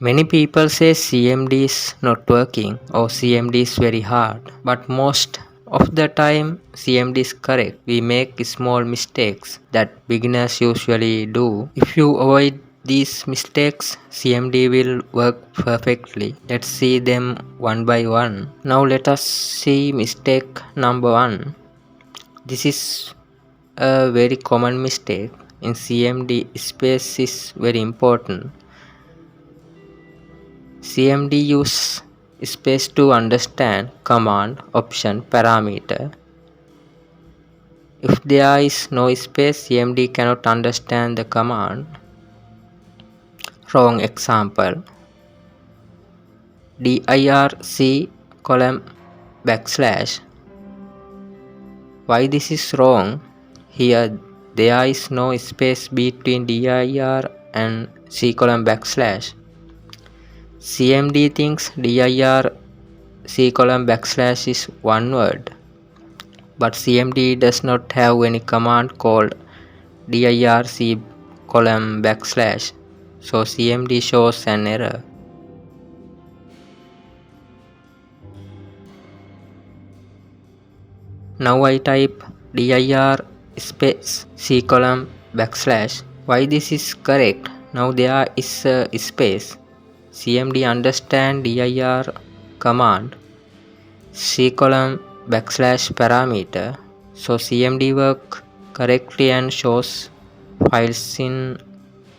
Many people say CMD is not working or CMD is very hard, but most of the time CMD is correct. We make small mistakes that beginners usually do. If you avoid these mistakes, CMD will work perfectly. Let's see them one by one. Now let us see mistake number 1. This is a very common mistake. In CMD, space is very important. CMD use space to understand command, option, parameter. If there is no space, CMD cannot understand the command. Wrong example. dirc column backslash. Why this is wrong? Here there is no space between dir and c column backslash. CMD thinks dir c column backslash is one word, but CMD does not have any command called dir c column backslash, so CMD shows an error. Now I type dir space c column backslash. Why this is correct? Now there is a space. CMD understand dir command c column backslash parameter, so CMD work correctly and shows files in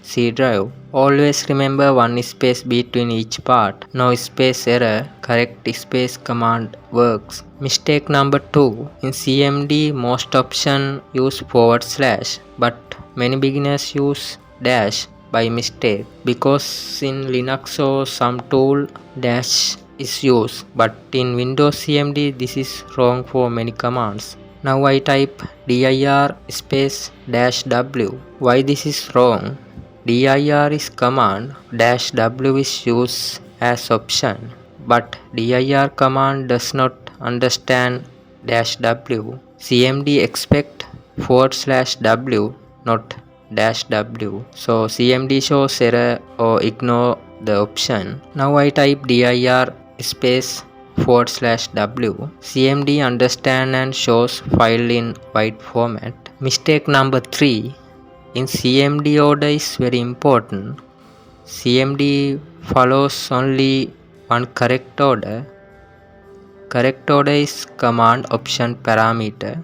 C drive. Always remember one space between each part. No space error, correct space command works. Mistake number 2. In CMD most options use /, but many beginners use dash by mistake, because in Linux or some tool dash is used, but in Windows CMD this is wrong for many commands. Now I type dir space -w. Why this is wrong? dir is command, -w is used as option, but dir command does not understand -w. CMD expect /w, not -w. So CMD shows error or ignore the option. Now I type dir space /w. CMD understand and shows file in white format. Mistake number 3. In CMD order is very important. CMD follows only one correct order. Correct order is command, option, parameter.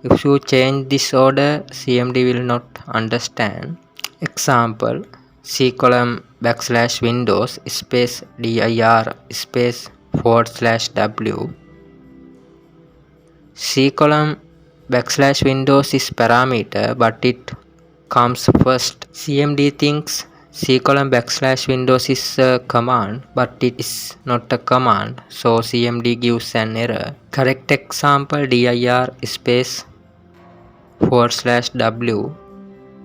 If you change this order, CMD will not understand. Example, c column / Windows space dir space /w. C column / Windows is parameter, but it comes first. CMD thinks c column / Windows is a command, but it is not a command, so CMD gives an error. Correct example, dir space /w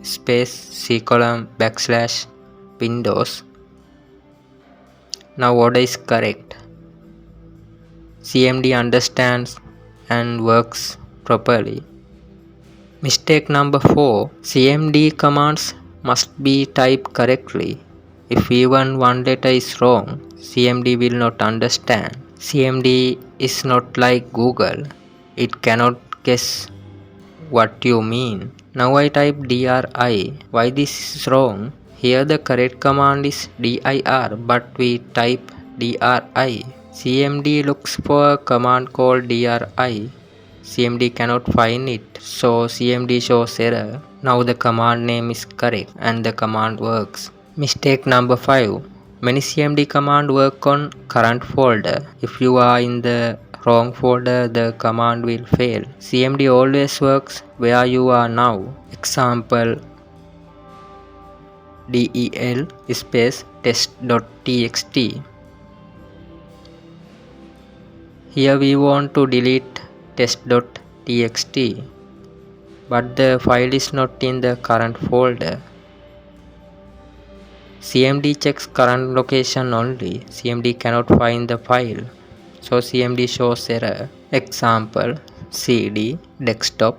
space c column / Windows. Now order is correct. CMD understands and works properly. Mistake number 4. CMD commands must be typed correctly. If even one letter is wrong, CMD will not understand. CMD is not like Google. It cannot guess what you mean. Now I type DRI. Why this is wrong? Here the correct command is dir, but we type DRI. CMD looks for a command called DRI. CMD cannot find it, so CMD shows error. Now the command name is correct and the command works. Mistake number 5. Many CMD command work on current folder. If you are in the wrong folder, the command will fail. CMD always works where you are now. Example, del space test.txt. Here we want to delete test.txt, but the file is not in the current folder. CMD checks current location only. CMD cannot find the file, so CMD shows error. Example, cd desktop.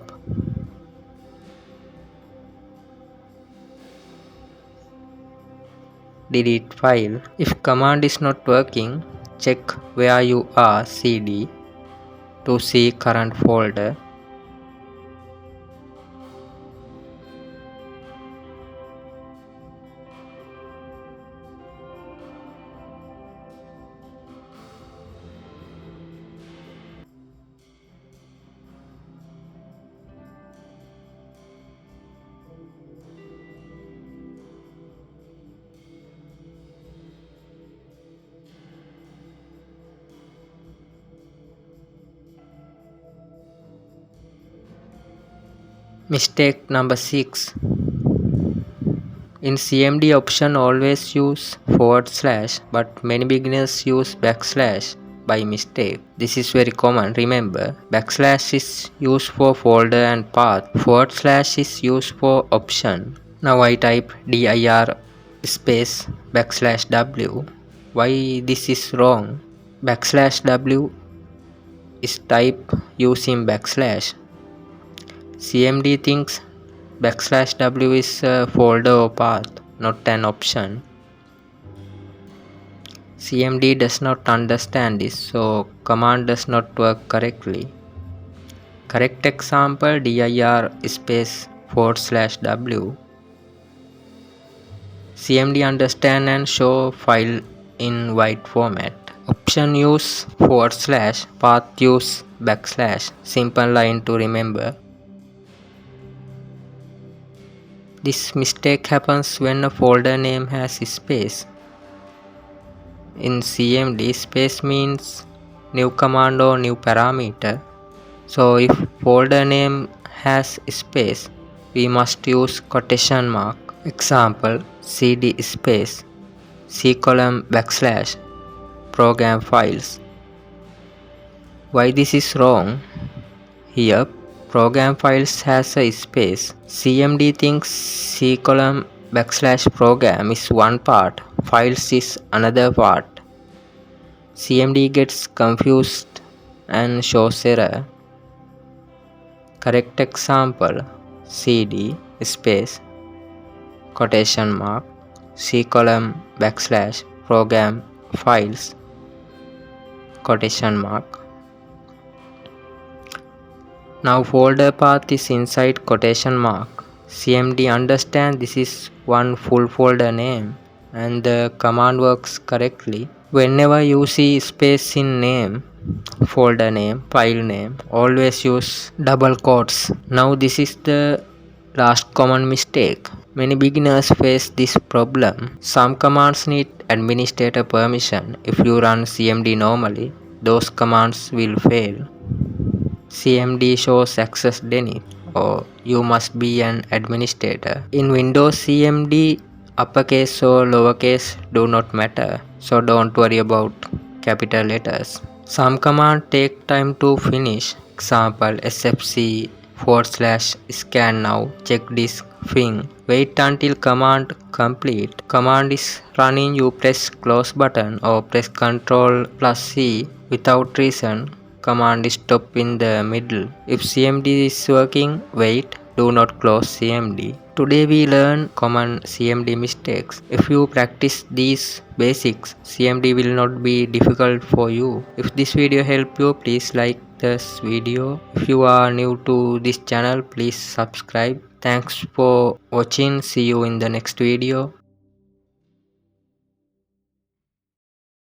delete file. If command is not working, check where you are cd to see current folder. Mistake number 6. In CMD option always use /, but many beginners use backslash by mistake. This is very common. Remember, backslash is used for folder and path. / is used for option. Now I type dir space \w. Why this is wrong? \w is type using backslash. CMD thinks \w is a folder or path, not an option. CMD does not understand this, so command does not work correctly. Correct example dir space /w. CMD understand and show file in white format. Option use /, path use \. Simple line to remember. This mistake happens when a folder name has space. In CMD, space means new command or new parameter. So if folder name has space, we must use quotation mark. Example, cd space // program files. Why this is wrong? Here, program files has a space. CMD thinks / program is one part, files is another part. CMD gets confused and shows error. Correct example, cd space quotation mark / program files quotation mark. Now folder path is inside quotation mark. CMD understand this is one full folder name and the command works correctly. Whenever you see space in name, folder name, file name, always use double quotes. Now this is the last common mistake. Many beginners face this problem. Some commands need administrator permission. If you run CMD normally, those commands will fail. CMD shows access denied, or you must be an administrator. In Windows CMD, uppercase or lowercase do not matter, so don't worry about capital letters. Some commands take time to finish. Example, sfc /scan now, check disk, thing. Wait until command complete. Command is running, you press close button or press Ctrl+C without reason. Command is stop in the middle. If CMD is working, wait, do not close CMD. Today we learn common CMD mistakes. If you practice these basics, CMD will not be difficult for you. If this video helped you, please like this video. If you are new to this channel, please subscribe. Thanks for watching. See you in the next video.